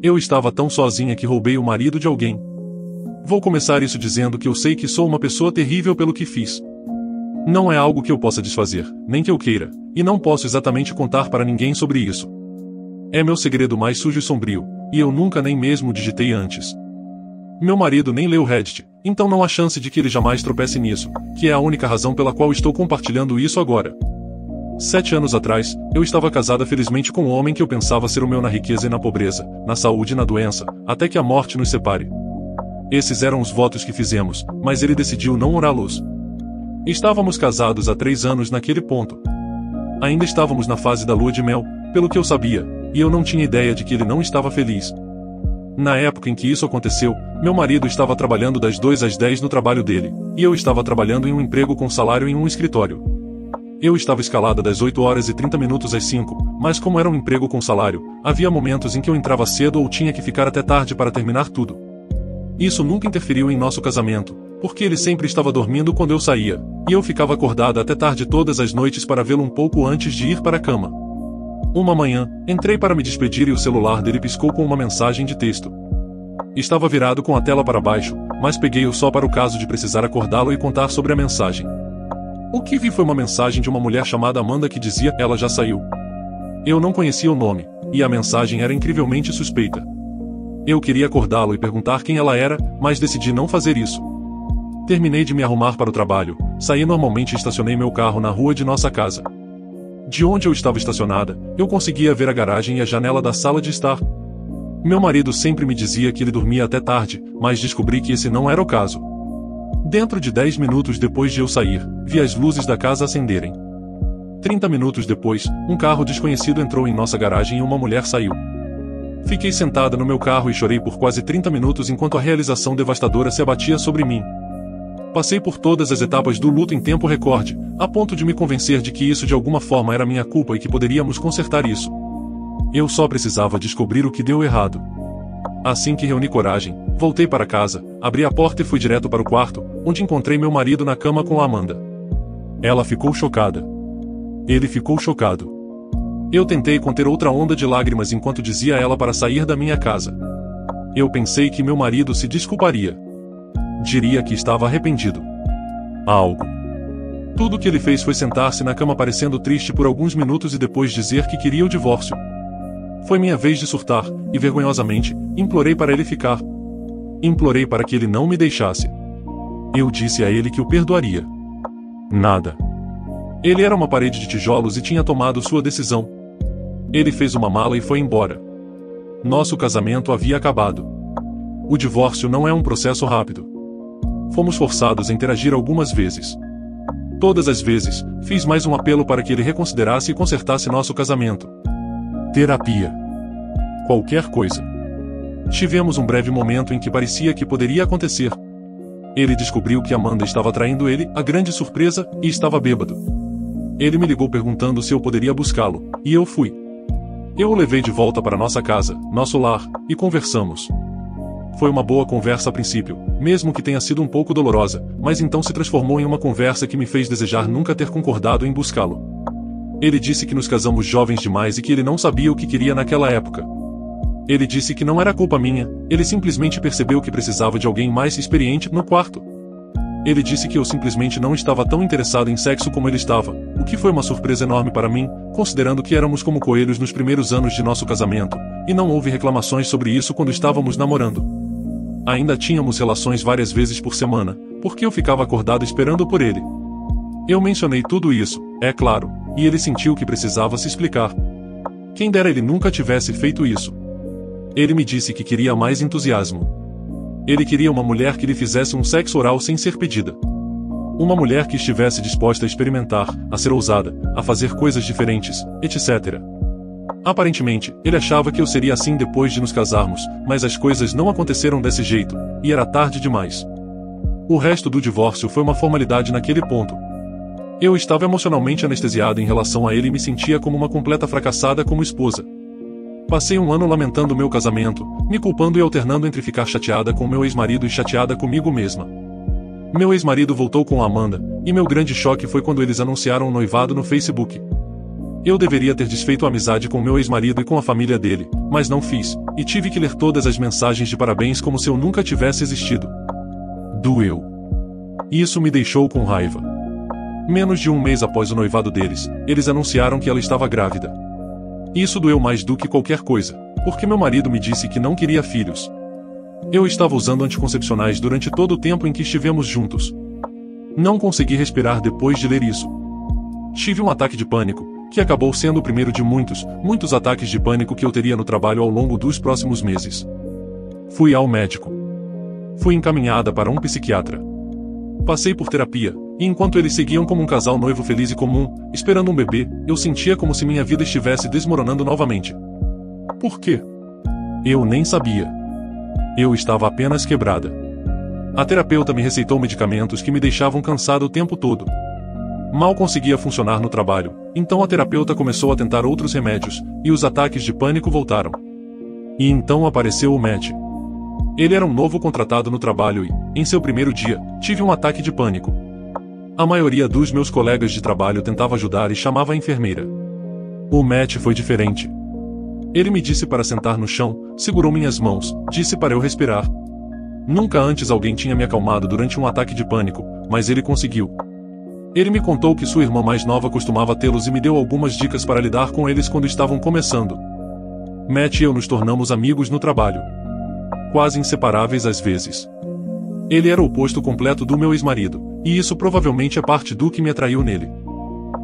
Eu estava tão sozinha que roubei o marido de alguém. Vou começar isso dizendo que eu sei que sou uma pessoa terrível pelo que fiz. Não é algo que eu possa desfazer, nem que eu queira, e não posso exatamente contar para ninguém sobre isso. É meu segredo mais sujo e sombrio, e eu nunca nem mesmo digitei antes. Meu marido nem leu Reddit, então não há chance de que ele jamais tropece nisso, que é a única razão pela qual estou compartilhando isso agora. 7 anos atrás, eu estava casada felizmente com um homem que eu pensava ser o meu na riqueza e na pobreza, na saúde e na doença, até que a morte nos separe. Esses eram os votos que fizemos, mas ele decidiu não orá-los. Estávamos casados há 3 anos naquele ponto. Ainda estávamos na fase da lua de mel, pelo que eu sabia, e eu não tinha ideia de que ele não estava feliz. Na época em que isso aconteceu, meu marido estava trabalhando das 2 às 10 no trabalho dele, e eu estava trabalhando em um emprego com salário em um escritório. Eu estava escalada das 8 horas e 30 minutos às 5, mas como era um emprego com salário, havia momentos em que eu entrava cedo ou tinha que ficar até tarde para terminar tudo. Isso nunca interferiu em nosso casamento, porque ele sempre estava dormindo quando eu saía, e eu ficava acordada até tarde todas as noites para vê-lo um pouco antes de ir para a cama. Uma manhã, entrei para me despedir e o celular dele piscou com uma mensagem de texto. Estava virado com a tela para baixo, mas peguei-o só para o caso de precisar acordá-lo e contar sobre a mensagem. O que vi foi uma mensagem de uma mulher chamada Amanda que dizia: "Ela já saiu". Eu não conhecia o nome, e a mensagem era incrivelmente suspeita. Eu queria acordá-lo e perguntar quem ela era, mas decidi não fazer isso. Terminei de me arrumar para o trabalho, saí normalmente e estacionei meu carro na rua de nossa casa. De onde eu estava estacionada, eu conseguia ver a garagem e a janela da sala de estar. Meu marido sempre me dizia que ele dormia até tarde, mas descobri que esse não era o caso. Dentro de 10 minutos depois de eu sair, vi as luzes da casa acenderem. 30 minutos depois, um carro desconhecido entrou em nossa garagem e uma mulher saiu. Fiquei sentada no meu carro e chorei por quase 30 minutos enquanto a realização devastadora se abatia sobre mim. Passei por todas as etapas do luto em tempo recorde, a ponto de me convencer de que isso de alguma forma era minha culpa e que poderíamos consertar isso. Eu só precisava descobrir o que deu errado. Assim que reuni coragem, voltei para casa, abri a porta e fui direto para o quarto, onde encontrei meu marido na cama com a Amanda. Ela ficou chocada. Ele ficou chocado. Eu tentei conter outra onda de lágrimas enquanto dizia a ela para sair da minha casa. Eu pensei que meu marido se desculparia. Diria que estava arrependido. Algo. Tudo o que ele fez foi sentar-se na cama parecendo triste por alguns minutos e depois dizer que queria o divórcio. Foi minha vez de surtar, e vergonhosamente, implorei para ele ficar. Implorei para que ele não me deixasse. Eu disse a ele que o perdoaria. Nada. Ele era uma parede de tijolos e tinha tomado sua decisão. Ele fez uma mala e foi embora. Nosso casamento havia acabado. O divórcio não é um processo rápido. Fomos forçados a interagir algumas vezes. Todas as vezes, fiz mais um apelo para que ele reconsiderasse e consertasse nosso casamento. Terapia. Qualquer coisa. Tivemos um breve momento em que parecia que poderia acontecer. Ele descobriu que Amanda estava traindo ele, a grande surpresa, e estava bêbado. Ele me ligou perguntando se eu poderia buscá-lo, e eu fui. Eu o levei de volta para nossa casa, nosso lar, e conversamos. Foi uma boa conversa a princípio, mesmo que tenha sido um pouco dolorosa, mas então se transformou em uma conversa que me fez desejar nunca ter concordado em buscá-lo. Ele disse que nos casamos jovens demais e que ele não sabia o que queria naquela época. Ele disse que não era culpa minha, ele simplesmente percebeu que precisava de alguém mais experiente no quarto. Ele disse que eu simplesmente não estava tão interessado em sexo como ele estava, o que foi uma surpresa enorme para mim, considerando que éramos como coelhos nos primeiros anos de nosso casamento, e não houve reclamações sobre isso quando estávamos namorando. Ainda tínhamos relações várias vezes por semana, porque eu ficava acordado esperando por ele. Eu mencionei tudo isso, é claro, e ele sentiu que precisava se explicar. Quem dera ele nunca tivesse feito isso. Ele me disse que queria mais entusiasmo. Ele queria uma mulher que lhe fizesse um sexo oral sem ser pedida. Uma mulher que estivesse disposta a experimentar, a ser ousada, a fazer coisas diferentes, etc. Aparentemente, ele achava que eu seria assim depois de nos casarmos, mas as coisas não aconteceram desse jeito, e era tarde demais. O resto do divórcio foi uma formalidade naquele ponto. Eu estava emocionalmente anestesiado em relação a ele e me sentia como uma completa fracassada como esposa. Passei um ano lamentando meu casamento, me culpando e alternando entre ficar chateada com meu ex-marido e chateada comigo mesma. Meu ex-marido voltou com a Amanda, e meu grande choque foi quando eles anunciaram o noivado no Facebook. Eu deveria ter desfeito a amizade com meu ex-marido e com a família dele, mas não fiz, e tive que ler todas as mensagens de parabéns como se eu nunca tivesse existido. Doeu. Isso me deixou com raiva. Menos de um mês após o noivado deles, eles anunciaram que ela estava grávida. Isso doeu mais do que qualquer coisa, porque meu marido me disse que não queria filhos. Eu estava usando anticoncepcionais durante todo o tempo em que estivemos juntos. Não consegui respirar depois de ler isso. Tive um ataque de pânico, que acabou sendo o primeiro de muitos ataques de pânico que eu teria no trabalho ao longo dos próximos meses. Fui ao médico. Fui encaminhada para um psiquiatra. Passei por terapia, e enquanto eles seguiam como um casal noivo feliz e comum, esperando um bebê, eu sentia como se minha vida estivesse desmoronando novamente. Por quê? Eu nem sabia. Eu estava apenas quebrada. A terapeuta me receitou medicamentos que me deixavam cansada o tempo todo. Mal conseguia funcionar no trabalho, então a terapeuta começou a tentar outros remédios, e os ataques de pânico voltaram. E então apareceu o Matt. Ele era um novo contratado no trabalho e, em seu primeiro dia, tive um ataque de pânico. A maioria dos meus colegas de trabalho tentava ajudar e chamava a enfermeira. O Matt foi diferente. Ele me disse para sentar no chão, segurou minhas mãos, disse para eu respirar. Nunca antes alguém tinha me acalmado durante um ataque de pânico, mas ele conseguiu. Ele me contou que sua irmã mais nova costumava tê-los e me deu algumas dicas para lidar com eles quando estavam começando. Matt e eu nos tornamos amigos no trabalho. Quase inseparáveis às vezes. Ele era o oposto completo do meu ex-marido, e isso provavelmente é parte do que me atraiu nele.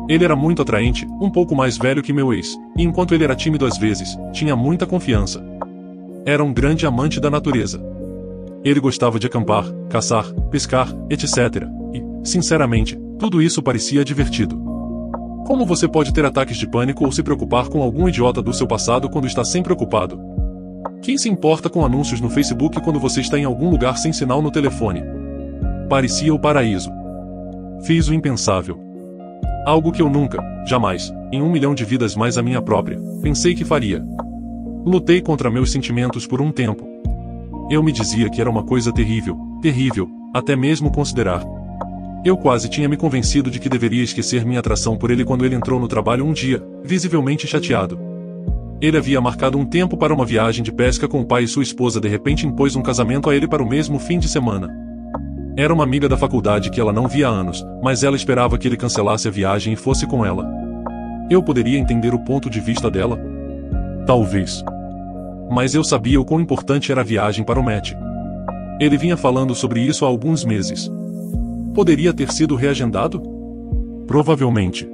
Ele era muito atraente, um pouco mais velho que meu ex, e enquanto ele era tímido às vezes, tinha muita confiança. Era um grande amante da natureza. Ele gostava de acampar, caçar, pescar, etc. E, sinceramente, tudo isso parecia divertido. Como você pode ter ataques de pânico ou se preocupar com algum idiota do seu passado quando está sempre ocupado? Quem se importa com anúncios no Facebook quando você está em algum lugar sem sinal no telefone? Parecia o paraíso. Fiz o impensável. Algo que eu nunca, jamais, em 1 milhão de vidas mais a minha própria, pensei que faria. Lutei contra meus sentimentos por um tempo. Eu me dizia que era uma coisa terrível, até mesmo considerar. Eu quase tinha me convencido de que deveria esquecer minha atração por ele quando ele entrou no trabalho um dia, visivelmente chateado. Ele havia marcado um tempo para uma viagem de pesca com o pai e sua esposa de repente impôs um casamento a ele para o mesmo fim de semana. Era uma amiga da faculdade que ela não via há anos, mas ela esperava que ele cancelasse a viagem e fosse com ela. Eu poderia entender o ponto de vista dela? Talvez. Mas eu sabia o quão importante era a viagem para o Matt. Ele vinha falando sobre isso há alguns meses. Poderia ter sido reagendado? Provavelmente.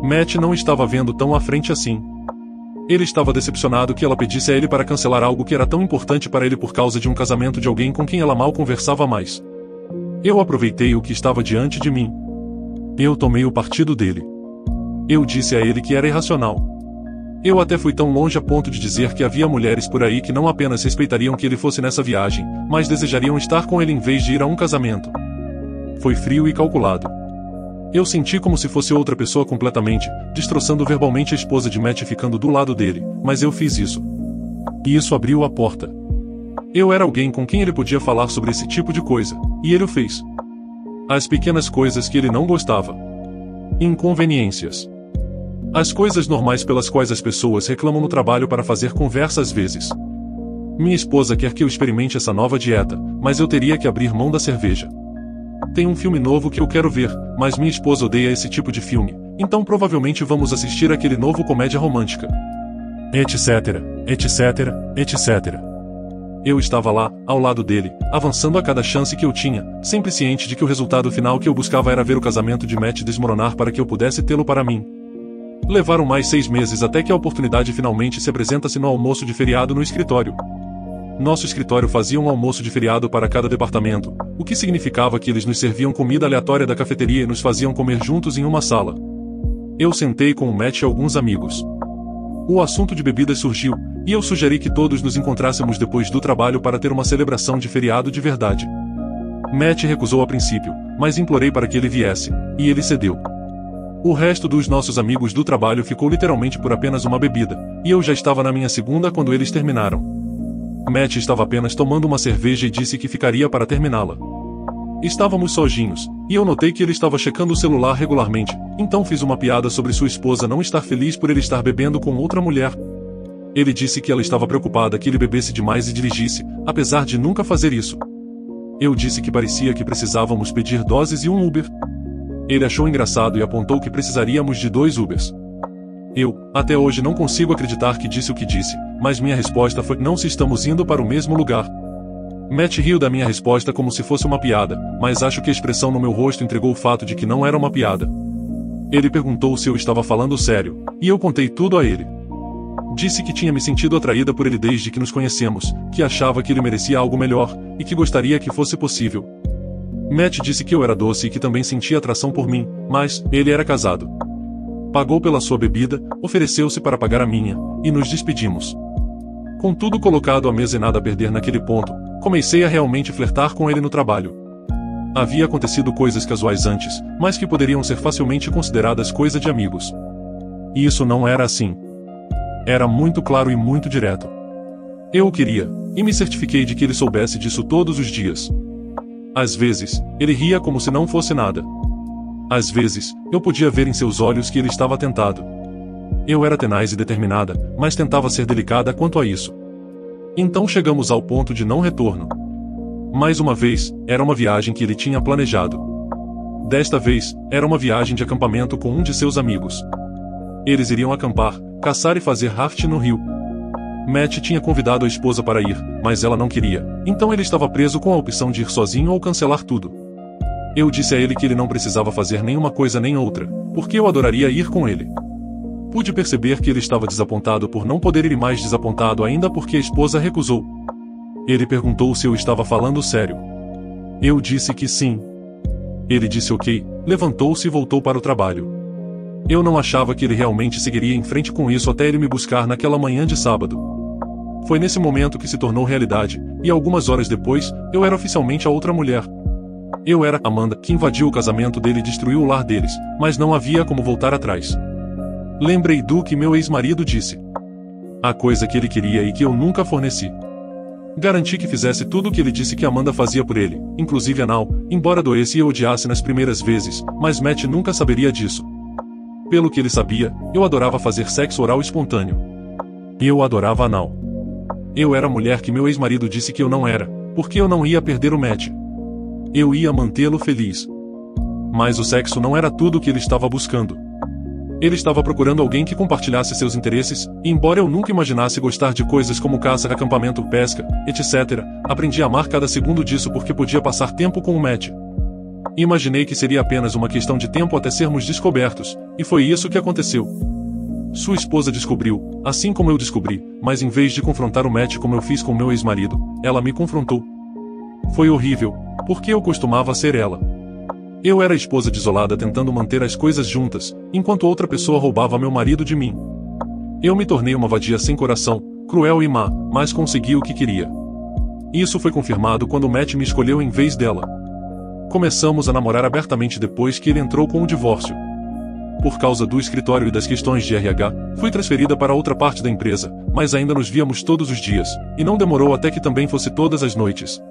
Matt não estava vendo tão à frente assim. Ele estava decepcionado que ela pedisse a ele para cancelar algo que era tão importante para ele por causa de um casamento de alguém com quem ela mal conversava mais. Eu aproveitei o que estava diante de mim. Eu tomei o partido dele. Eu disse a ele que era irracional. Eu até fui tão longe a ponto de dizer que havia mulheres por aí que não apenas respeitariam que ele fosse nessa viagem, mas desejariam estar com ele em vez de ir a um casamento. Foi frio e calculado. Eu senti como se fosse outra pessoa completamente, destroçando verbalmente a esposa de Matt ficando do lado dele, mas eu fiz isso. E isso abriu a porta. Eu era alguém com quem ele podia falar sobre esse tipo de coisa, e ele o fez. As pequenas coisas que ele não gostava. Inconveniências. As coisas normais pelas quais as pessoas reclamam no trabalho para fazer conversa às vezes. Minha esposa quer que eu experimente essa nova dieta, mas eu teria que abrir mão da cerveja. Tem um filme novo que eu quero ver, mas minha esposa odeia esse tipo de filme, então provavelmente vamos assistir aquele novo comédia romântica. Etc, etc, etc. Eu estava lá, ao lado dele, avançando a cada chance que eu tinha, sempre ciente de que o resultado final que eu buscava era ver o casamento de Matt desmoronar para que eu pudesse tê-lo para mim. Levaram mais 6 meses até que a oportunidade finalmente se apresenta-se no almoço de feriado no escritório. Nosso escritório fazia um almoço de feriado para cada departamento, o que significava que eles nos serviam comida aleatória da cafeteria e nos faziam comer juntos em uma sala. Eu sentei com o Matt e alguns amigos. O assunto de bebidas surgiu, e eu sugeri que todos nos encontrássemos depois do trabalho para ter uma celebração de feriado de verdade. Matt recusou a princípio, mas implorei para que ele viesse, e ele cedeu. O resto dos nossos amigos do trabalho ficou literalmente por apenas uma bebida, e eu já estava na minha segunda quando eles terminaram. Matt estava apenas tomando uma cerveja e disse que ficaria para terminá-la. Estávamos sozinhos, e eu notei que ele estava checando o celular regularmente, então fiz uma piada sobre sua esposa não estar feliz por ele estar bebendo com outra mulher. Ele disse que ela estava preocupada que ele bebesse demais e dirigisse, apesar de nunca fazer isso. Eu disse que parecia que precisávamos pedir doses e um Uber. Ele achou engraçado e apontou que precisaríamos de 2 Ubers. Eu, até hoje não consigo acreditar que disse o que disse, mas minha resposta foi: não, se estamos indo para o mesmo lugar. Matt riu da minha resposta como se fosse uma piada, mas acho que a expressão no meu rosto entregou o fato de que não era uma piada. Ele perguntou se eu estava falando sério, e eu contei tudo a ele. Disse que tinha me sentido atraída por ele desde que nos conhecemos, que achava que ele merecia algo melhor, e que gostaria que fosse possível. Matt disse que eu era doce e que também sentia atração por mim, mas ele era casado. Pagou pela sua bebida, ofereceu-se para pagar a minha, e nos despedimos. Com tudo colocado à mesa e nada a perder naquele ponto, comecei a realmente flertar com ele no trabalho. Havia acontecido coisas casuais antes, mas que poderiam ser facilmente consideradas coisa de amigos. E isso não era assim. Era muito claro e muito direto. Eu o queria, e me certifiquei de que ele soubesse disso todos os dias. Às vezes, ele ria como se não fosse nada. Às vezes, eu podia ver em seus olhos que ele estava tentado. Eu era tenaz e determinada, mas tentava ser delicada quanto a isso. Então chegamos ao ponto de não retorno. Mais uma vez, era uma viagem que ele tinha planejado. Desta vez, era uma viagem de acampamento com um de seus amigos. Eles iriam acampar, caçar e fazer raft no rio. Matt tinha convidado a esposa para ir, mas ela não queria, então ele estava preso com a opção de ir sozinho ou cancelar tudo. Eu disse a ele que ele não precisava fazer nenhuma coisa nem outra, porque eu adoraria ir com ele. Pude perceber que ele estava desapontado por não poder ir e mais desapontado ainda porque a esposa recusou. Ele perguntou se eu estava falando sério. Eu disse que sim. Ele disse ok, levantou-se e voltou para o trabalho. Eu não achava que ele realmente seguiria em frente com isso até ele me buscar naquela manhã de sábado. Foi nesse momento que se tornou realidade, e algumas horas depois, eu era oficialmente a outra mulher. Eu era Amanda, que invadiu o casamento dele e destruiu o lar deles, mas não havia como voltar atrás. Lembrei do que meu ex-marido disse. A coisa que ele queria e que eu nunca forneci. Garanti que fizesse tudo o que ele disse que Amanda fazia por ele, inclusive anal, embora doesse e odiasse nas primeiras vezes, mas Matt nunca saberia disso. Pelo que ele sabia, eu adorava fazer sexo oral espontâneo. Eu adorava anal. Eu era a mulher que meu ex-marido disse que eu não era, porque eu não ia perder o Matt. Eu ia mantê-lo feliz. Mas o sexo não era tudo o que ele estava buscando. Ele estava procurando alguém que compartilhasse seus interesses, e embora eu nunca imaginasse gostar de coisas como caça, acampamento, pesca, etc., aprendi a amar cada segundo disso porque podia passar tempo com o Matt. Imaginei que seria apenas uma questão de tempo até sermos descobertos, e foi isso que aconteceu. Sua esposa descobriu, assim como eu descobri, mas em vez de confrontar o Matt como eu fiz com meu ex-marido, ela me confrontou. Foi horrível, porque eu costumava ser ela. Eu era a esposa desolada tentando manter as coisas juntas, enquanto outra pessoa roubava meu marido de mim. Eu me tornei uma vadia sem coração, cruel e má, mas consegui o que queria. Isso foi confirmado quando Matt me escolheu em vez dela. Começamos a namorar abertamente depois que ele entrou com o divórcio. Por causa do escritório e das questões de RH, fui transferida para outra parte da empresa, mas ainda nos víamos todos os dias, e não demorou até que também fosse todas as noites.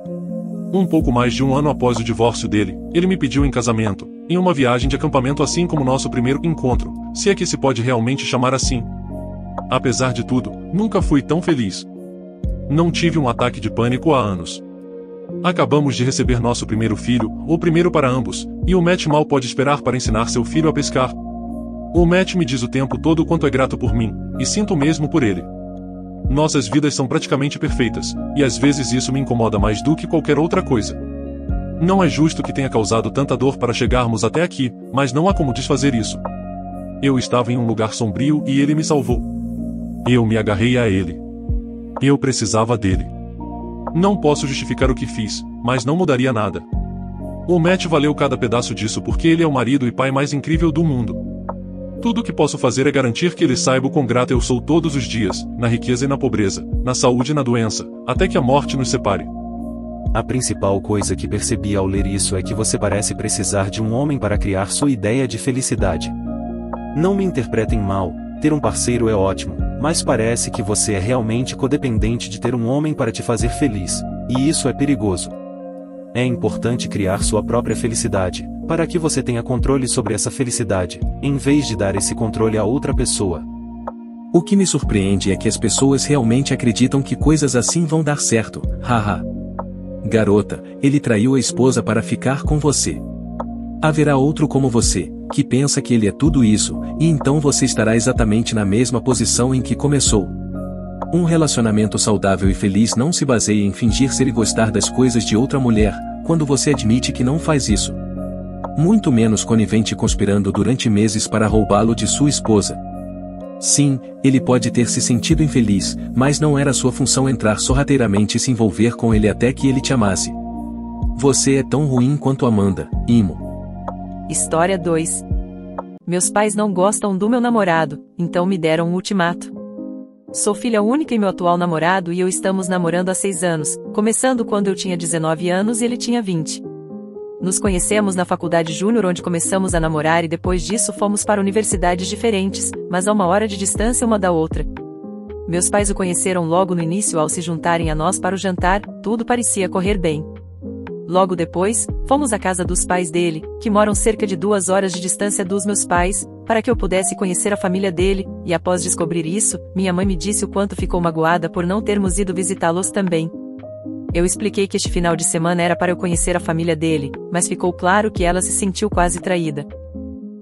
Um pouco mais de um ano após o divórcio dele, ele me pediu em casamento, em uma viagem de acampamento assim como nosso primeiro encontro, se é que se pode realmente chamar assim. Apesar de tudo, nunca fui tão feliz. Não tive um ataque de pânico há anos. Acabamos de receber nosso primeiro filho, o primeiro para ambos, e o Matt mal pode esperar para ensinar seu filho a pescar. O Matt me diz o tempo todo o quanto é grato por mim, e sinto o mesmo por ele. Nossas vidas são praticamente perfeitas, e às vezes isso me incomoda mais do que qualquer outra coisa. Não é justo que tenha causado tanta dor para chegarmos até aqui, mas não há como desfazer isso. Eu estava em um lugar sombrio e ele me salvou. Eu me agarrei a ele. Eu precisava dele. Não posso justificar o que fiz, mas não mudaria nada. O Matt valeu cada pedaço disso porque ele é o marido e pai mais incrível do mundo. Tudo o que posso fazer é garantir que ele saiba o quão grato eu sou todos os dias, na riqueza e na pobreza, na saúde e na doença, até que a morte nos separe. A principal coisa que percebi ao ler isso é que você parece precisar de um homem para criar sua ideia de felicidade. Não me interpretem mal, ter um parceiro é ótimo, mas parece que você é realmente codependente de ter um homem para te fazer feliz, e isso é perigoso. É importante criar sua própria felicidade, para que você tenha controle sobre essa felicidade, em vez de dar esse controle a outra pessoa. O que me surpreende é que as pessoas realmente acreditam que coisas assim vão dar certo, haha. Garota, ele traiu a esposa para ficar com você. Haverá outro como você, que pensa que ele é tudo isso, e então você estará exatamente na mesma posição em que começou. Um relacionamento saudável e feliz não se baseia em fingir ser e gostar das coisas de outra mulher, quando você admite que não faz isso. Muito menos conivente conspirando durante meses para roubá-lo de sua esposa. Sim, ele pode ter se sentido infeliz, mas não era sua função entrar sorrateiramente e se envolver com ele até que ele te amasse. Você é tão ruim quanto Amanda, Imo. História 2. Meus pais não gostam do meu namorado, então me deram um ultimato. Sou filha única e meu atual namorado e eu estamos namorando há 6 anos, começando quando eu tinha 19 anos e ele tinha 20. Nos conhecemos na faculdade júnior onde começamos a namorar e depois disso fomos para universidades diferentes, mas a 1 hora de distância uma da outra. Meus pais o conheceram logo no início ao se juntarem a nós para o jantar, tudo parecia correr bem. Logo depois, fomos à casa dos pais dele, que moram cerca de 2 horas de distância dos meus pais, para que eu pudesse conhecer a família dele, e após descobrir isso, minha mãe me disse o quanto ficou magoada por não termos ido visitá-los também. Eu expliquei que este final de semana era para eu conhecer a família dele, mas ficou claro que ela se sentiu quase traída.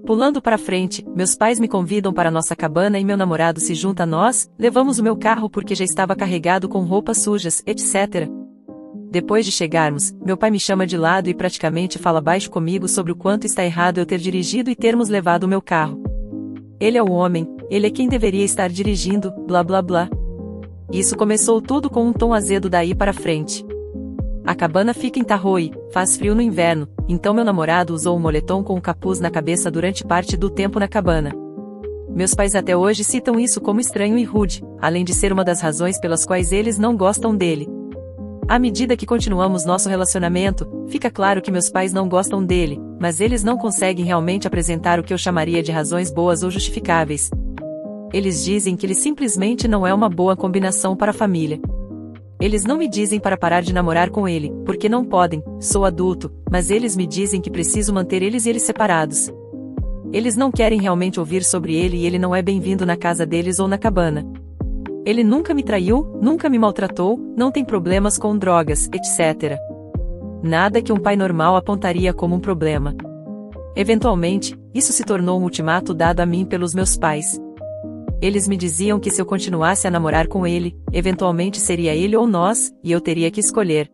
Pulando para frente, meus pais me convidam para nossa cabana e meu namorado se junta a nós, levamos o meu carro porque já estava carregado com roupas sujas, etc. Depois de chegarmos, meu pai me chama de lado e praticamente fala baixo comigo sobre o quanto está errado eu ter dirigido e termos levado o meu carro. Ele é o homem, ele é quem deveria estar dirigindo, blá blá blá. Isso começou tudo com um tom azedo daí para frente. A cabana fica em Tahoe, faz frio no inverno, então meu namorado usou um moletom com um capuz na cabeça durante parte do tempo na cabana. Meus pais até hoje citam isso como estranho e rude, além de ser uma das razões pelas quais eles não gostam dele. À medida que continuamos nosso relacionamento, fica claro que meus pais não gostam dele, mas eles não conseguem realmente apresentar o que eu chamaria de razões boas ou justificáveis. Eles dizem que ele simplesmente não é uma boa combinação para a família. Eles não me dizem para parar de namorar com ele, porque não podem, sou adulto, mas eles me dizem que preciso manter eles e ele separados. Eles não querem realmente ouvir sobre ele e ele não é bem-vindo na casa deles ou na cabana. Ele nunca me traiu, nunca me maltratou, não tem problemas com drogas, etc. Nada que um pai normal apontaria como um problema. Eventualmente, isso se tornou um ultimato dado a mim pelos meus pais. Eles me diziam que se eu continuasse a namorar com ele, eventualmente seria ele ou nós, e eu teria que escolher.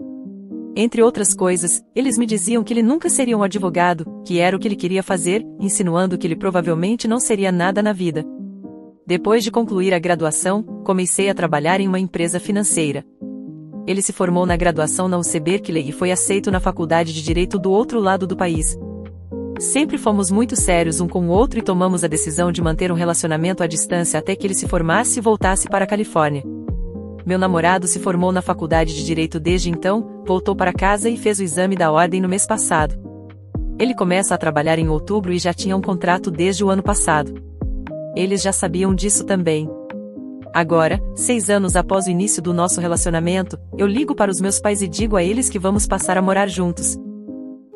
Entre outras coisas, eles me diziam que ele nunca seria um advogado, que era o que ele queria fazer, insinuando que ele provavelmente não seria nada na vida. Depois de concluir a graduação, comecei a trabalhar em uma empresa financeira. Ele se formou na graduação na UC Berkeley e foi aceito na faculdade de Direito do outro lado do país. Sempre fomos muito sérios um com o outro e tomamos a decisão de manter um relacionamento à distância até que ele se formasse e voltasse para a Califórnia. Meu namorado se formou na faculdade de Direito desde então, voltou para casa e fez o exame da ordem no mês passado. Ele começa a trabalhar em outubro e já tinha um contrato desde o ano passado. Eles já sabiam disso também. Agora, 6 anos após o início do nosso relacionamento, eu ligo para os meus pais e digo a eles que vamos passar a morar juntos.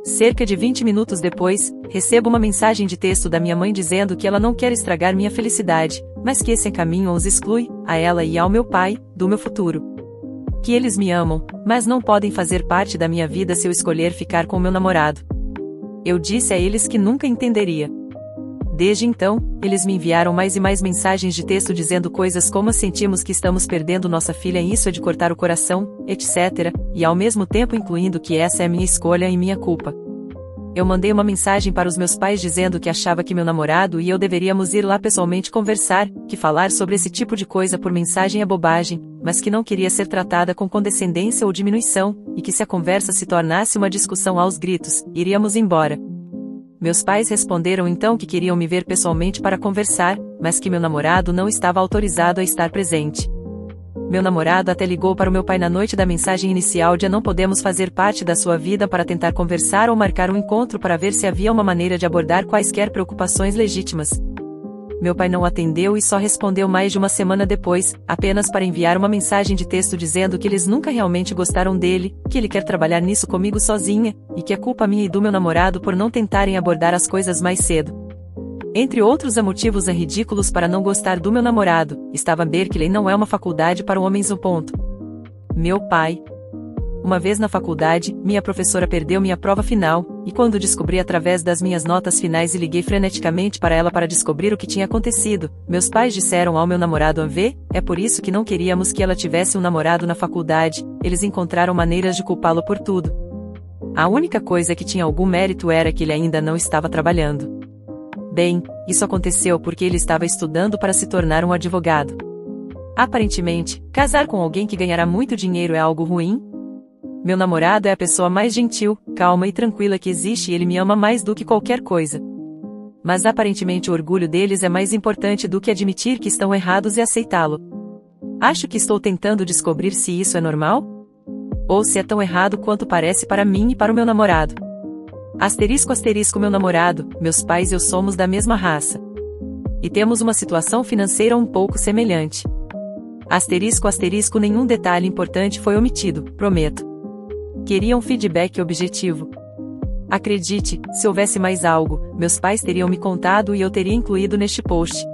Cerca de 20 minutos depois, recebo uma mensagem de texto da minha mãe dizendo que ela não quer estragar minha felicidade, mas que esse caminho os exclui, a ela e ao meu pai, do meu futuro. Que eles me amam, mas não podem fazer parte da minha vida se eu escolher ficar com meu namorado. Eu disse a eles que nunca entenderia. Desde então, eles me enviaram mais e mais mensagens de texto dizendo coisas como sentimos que estamos perdendo nossa filha e isso é de cortar o coração, etc., e ao mesmo tempo incluindo que essa é minha escolha e minha culpa. Eu mandei uma mensagem para os meus pais dizendo que achava que meu namorado e eu deveríamos ir lá pessoalmente conversar, que falar sobre esse tipo de coisa por mensagem é bobagem, mas que não queria ser tratada com condescendência ou diminuição, e que se a conversa se tornasse uma discussão aos gritos, iríamos embora. Meus pais responderam então que queriam me ver pessoalmente para conversar, mas que meu namorado não estava autorizado a estar presente. Meu namorado até ligou para o meu pai na noite da mensagem inicial de não podemos fazer parte da sua vida para tentar conversar ou marcar um encontro para ver se havia uma maneira de abordar quaisquer preocupações legítimas. Meu pai não atendeu e só respondeu mais de uma semana depois, apenas para enviar uma mensagem de texto dizendo que eles nunca realmente gostaram dele, que ele quer trabalhar nisso comigo sozinha, e que é culpa minha e do meu namorado por não tentarem abordar as coisas mais cedo. Entre outros motivos ridículos para não gostar do meu namorado, estava Berkeley não é uma faculdade para homens. Meu pai. Uma vez na faculdade, minha professora perdeu minha prova final, e quando descobri através das minhas notas finais e liguei freneticamente para ela para descobrir o que tinha acontecido, meus pais disseram ao meu namorado é por isso que não queríamos que ela tivesse um namorado na faculdade, eles encontraram maneiras de culpá-lo por tudo. A única coisa que tinha algum mérito era que ele ainda não estava trabalhando. Bem, isso aconteceu porque ele estava estudando para se tornar um advogado. Aparentemente, casar com alguém que ganhará muito dinheiro é algo ruim? Meu namorado é a pessoa mais gentil, calma e tranquila que existe e ele me ama mais do que qualquer coisa. Mas aparentemente o orgulho deles é mais importante do que admitir que estão errados e aceitá-lo. Acho que estou tentando descobrir se isso é normal? Ou se é tão errado quanto parece para mim e para o meu namorado. Meu namorado, meus pais e eu somos da mesma raça. E temos uma situação financeira um pouco semelhante. Nenhum detalhe importante foi omitido, prometo. Queria um feedback objetivo. Acredite, se houvesse mais algo, meus pais teriam me contado e eu teria incluído neste post.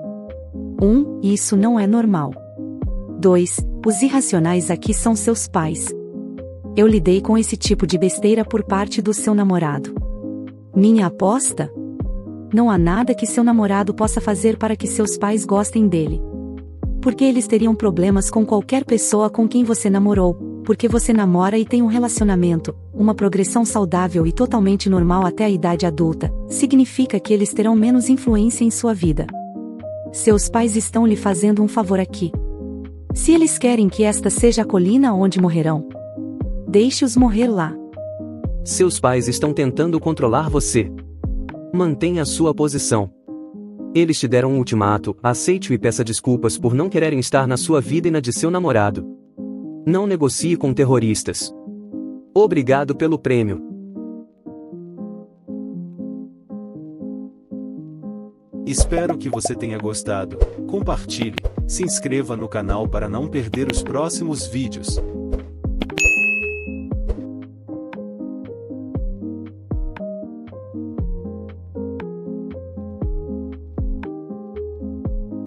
1. Isso não é normal. 2. Os irracionais aqui são seus pais. Eu lidei com esse tipo de besteira por parte do seu namorado. Minha aposta? Não há nada que seu namorado possa fazer para que seus pais gostem dele. Porque eles teriam problemas com qualquer pessoa com quem você namorou. Porque você namora e tem um relacionamento, uma progressão saudável e totalmente normal até a idade adulta, significa que eles terão menos influência em sua vida. Seus pais estão lhe fazendo um favor aqui. Se eles querem que esta seja a colina onde morrerão, deixe-os morrer lá. Seus pais estão tentando controlar você. Mantenha sua posição. Eles te deram um ultimato, aceite-o e peça desculpas por não quererem estar na sua vida e na de seu namorado. Não negocie com terroristas. Obrigado pelo prêmio. Espero que você tenha gostado. Compartilhe, se inscreva no canal para não perder os próximos vídeos.